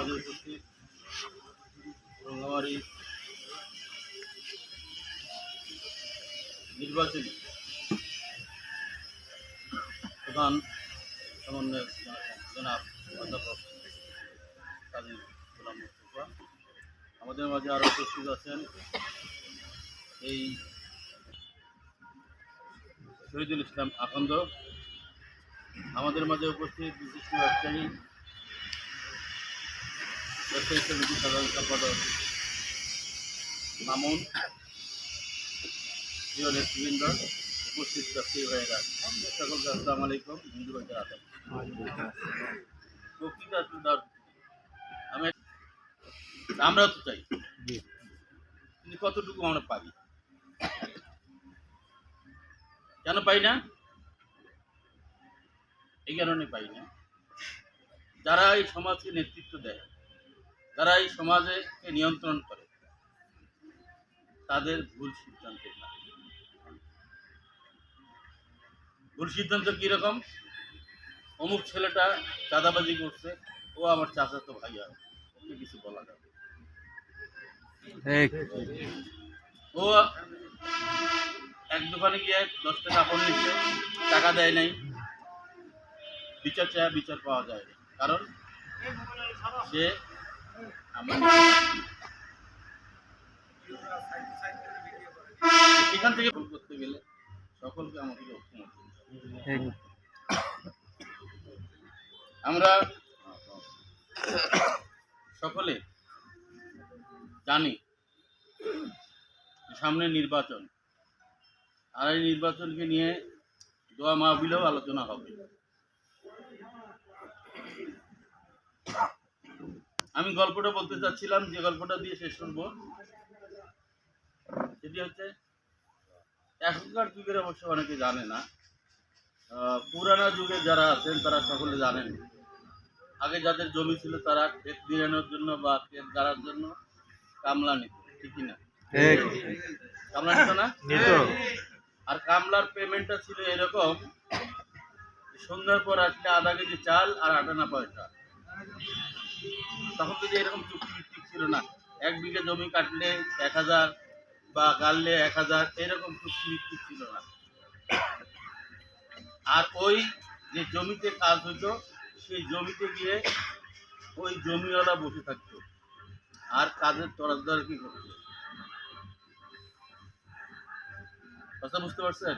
মাঝে উপস্থিত রঙ্গামারি নির্বাচনী প্রধান সমন্বয়ক জনাব অধ্যাপক কাজী গোলাম মুস্তফা, আমাদের মাঝে আরও উপস্থিত আছেন এই শহীদুল ইসলাম আখন্দ, আমাদের মাঝে উপস্থিত বিশিষ্ট ব্যবসায়ী সমিতির সাধারণ সম্পাদক মামুন, প্রিয় নেতৃবৃন্দ, উপস্থিত ব্যবসায়ী ভাইয়েরা, সকলকে আসসালামু আলাইকুম। হিন্দু ভাইদের আদাব। বক্তৃতা আমরাও তো চাই, কিন্তু কতটুকু আমরা পারি, কেন পাই না? এই কারণে পাই না, যারা এই সমাজকে নেতৃত্ব দেয়, যারা এই সমাজকে নিয়ন্ত্রণ করে, তাদের ভুল সিদ্ধান্তের না। ভুল সিদ্ধান্ত কিরকম? অমুক ছেলেটা চাঁদাবাজি করছে, ও আমার চাচাতো ভাই, আর ওকে কিছু বলা যাবে। ও এক দোকানে গিয়ে 10 টাকা কাপড় নিচ্ছে, টাকা দেয় নাই, বিচার চায়, বিচার পাওয়া যায় না, কারণ সে এখান থেকে ভুল করতে গেলে সকলকে আমাদের ঐক্যমত। আমরা সকলে জানি সামনে নির্বাচন, আর এই নির্বাচনকে নিয়ে দোয়া মাহফিলেও আলোচনা হবে। আমি গল্পটা বলতে চাচ্ছিলাম, যে গল্পটা দিয়ে শেষ করবো, সেটি হচ্ছে এখনকার যুগের অবশ্য অনেকে জানে না, পুরানা যুগে যারা আছেন তারা সকলে জানেন, আগে যাদের জমি ছিল তারা ক্ষেত নিড়ানোর জন্য বা ক্ষেত গাড়ার জন্য কামলা নিত, ঠিকই না? কামলা নিত না? আর কামলার পেমেন্টটা ছিল এরকম, সন্ধ্যার পর আসলে আধা কেজি চাল আর 8 আনা পয়সা। তখন যদি এরকম চুক্তি ভিত্তিক ছিল না, 1 বিঘা জমি কাটলে 1000 বা গাড়লে 1000, এরকম চুক্তি ভিত্তিক ছিল না। আর ওই যে জমিতে কাজ হতো, সেই জমিতে গিয়ে ওই জমিওয়ালা বসে থাকতো আর কাজের তরফদার কি করতো। কথা বুঝতে পারছেন?